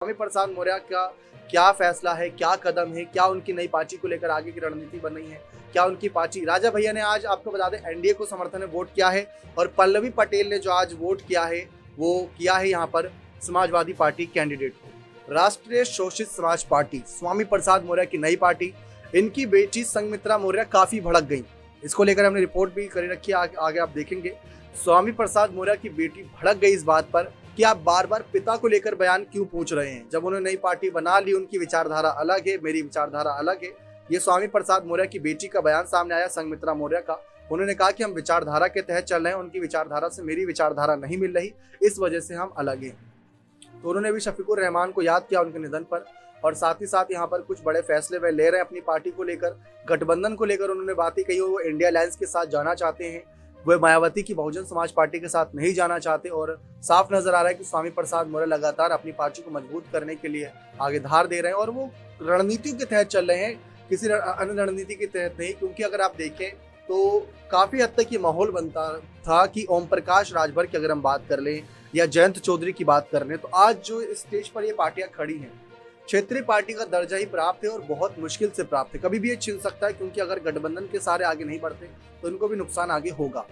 स्वामी प्रसाद मौर्य का क्या फैसला है, क्या कदम है, क्या उनकी नई पार्टी को लेकर आगे की रणनीति बन रही है, क्या उनकी पार्टी राजा भैया ने आज आपको बता दें एनडीए को समर्थन में वोट किया है और पल्लवी पटेल ने जो आज वोट किया है वो किया है यहाँ पर समाजवादी पार्टी कैंडिडेट को। राष्ट्रीय शोषित समाज पार्टी स्वामी प्रसाद मौर्य की नई पार्टी, इनकी बेटी संघमित्रा मौर्य काफी भड़क गई। इसको लेकर हमने रिपोर्ट भी कर रखी है, आगे आप देखेंगे। स्वामी प्रसाद मौर्य की बेटी भड़क गई इस बात पर कि आप बार बार पिता को लेकर बयान क्यों पूछ रहे हैं, जब उन्होंने नई पार्टी बना ली उनकी विचारधारा अलग है, मेरी विचारधारा अलग है। ये स्वामी प्रसाद मौर्य की बेटी का बयान सामने आया संघमित्रा मौर्य का। उन्होंने कहा कि हम विचारधारा के तहत चल रहे हैं, उनकी विचारधारा से मेरी विचारधारा नहीं मिल रही, इस वजह से हम अलग हैं। तो उन्होंने भी शफीकुर रहमान को याद किया उनके निधन पर, और साथ ही साथ यहाँ पर कुछ बड़े फैसले वे ले रहे हैं अपनी पार्टी को लेकर, गठबंधन को लेकर उन्होंने बातें कही। वो इंडिया अलायंस के साथ जाना चाहते हैं, वे मायावती की बहुजन समाज पार्टी के साथ नहीं जाना चाहते। और साफ नजर आ रहा है कि स्वामी प्रसाद मौर्य लगातार अपनी पार्टी को मजबूत करने के लिए आगे धार दे रहे हैं और वो रणनीतियों के तहत चल रहे हैं, किसी अन्य रणनीति के तहत नहीं। क्योंकि अगर आप देखें तो काफी हद तक ये माहौल बनता था कि ओम प्रकाश राजभर की अगर हम बात कर लें या जयंत चौधरी की बात कर लें, तो आज जो स्टेज पर ये पार्टियां खड़ी हैं क्षेत्रीय पार्टी का दर्जा ही प्राप्त है और बहुत मुश्किल से प्राप्त है। कभी भी ये छिन सकता है, क्योंकि अगर गठबंधन के सारे आगे नहीं बढ़ते तो इनको भी नुकसान आगे होगा।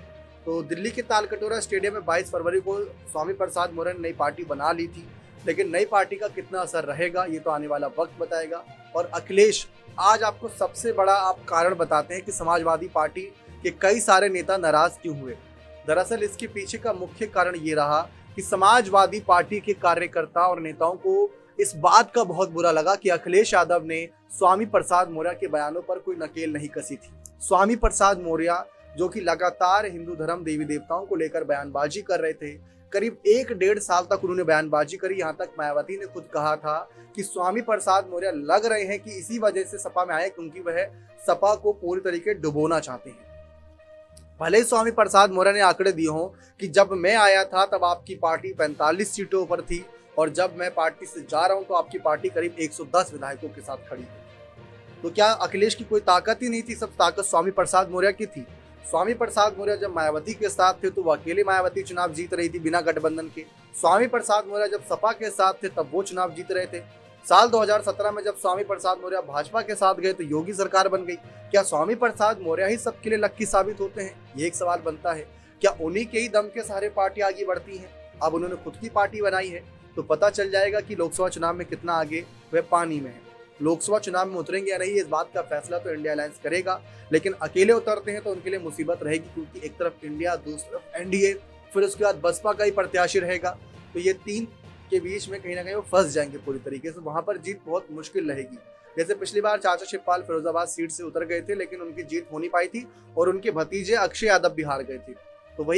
तो दिल्ली के तालकटोरा स्टेडियम में 22 फरवरी को स्वामी प्रसाद मौर्य ने नई पार्टी बना ली थी, लेकिन नई पार्टी का कितना असर रहेगा ये तो आने वाला वक्त बताएगा। और अखिलेश आज आपको सबसे बड़ा आप कारण बताते हैं कि समाजवादी पार्टी के कई सारे नेता नाराज क्यों हुए। दरअसल इसके पीछे का मुख्य कारण ये रहा कि समाजवादी पार्टी के कार्यकर्ता और नेताओं को इस बात का बहुत बुरा लगा कि अखिलेश यादव ने स्वामी प्रसाद मौर्य के बयानों पर कोई नकेल नहीं कसी थी। स्वामी प्रसाद मौर्य जो कि लगातार हिंदू धर्म देवी देवताओं को लेकर बयानबाजी कर रहे थे, करीब 1-1.5 साल तक उन्होंने बयानबाजी करी। यहाँ तक मायावती ने खुद कहा था कि स्वामी प्रसाद मौर्य लग रहे हैं कि इसी वजह से सपा में आए, क्योंकि वह सपा को पूरी तरीके डुबोना चाहते हैं। भले ही स्वामी प्रसाद मौर्य ने आंकड़े दिए हों कि जब मैं आया था तब आपकी पार्टी 45 सीटों पर थी और जब मैं पार्टी से जा रहा हूं तो आपकी पार्टी करीब 110 विधायकों के साथ खड़ी है। तो क्या अखिलेश की कोई ताकत ही नहीं थी? सब ताकत स्वामी प्रसाद मौर्य की थी। स्वामी प्रसाद मौर्य जब मायावती के साथ थे तो वो अकेले मायावती चुनाव जीत रही थी बिना गठबंधन के। स्वामी प्रसाद मौर्य जब सपा के साथ थे तब वो चुनाव जीत रहे थे। साल 2017 में जब स्वामी प्रसाद मौर्य भाजपा के साथ गए तो योगी सरकार बन गई। क्या स्वामी प्रसाद मौर्य ही सबके लिए लक्की साबित होते हैं? ये एक सवाल बनता है। क्या उन्हीं के ही दम के सहारे पार्टी आगे बढ़ती है? अब उन्होंने खुद की पार्टी बनाई है तो पता चल जाएगा कि लोकसभा चुनाव में कितना आगे वह पानी में है। लोकसभा चुनाव में उतरेंगे या नहीं इस बात का फैसला तो इंडिया अलायंस करेगा, लेकिन अकेले उतरते हैं तो उनके लिए मुसीबत रहेगी, क्योंकि एक तरफ इंडिया, दूसरी तरफ एनडीए, फिर उसके बाद बसपा का ही प्रत्याशी रहेगा। तो ये तीन के बीच में कहीं ना कहीं वो फंस जाएंगे पूरी तरीके से। वहां पर जीत बहुत मुश्किल रहेगी। जैसे पिछली बार चाचा शिवपाल फिरोजाबाद सीट से उतर गए थे, लेकिन उनकी जीत हो नहीं पाई थी और उनके भतीजे अक्षय यादव भी हार गए थे। तो वही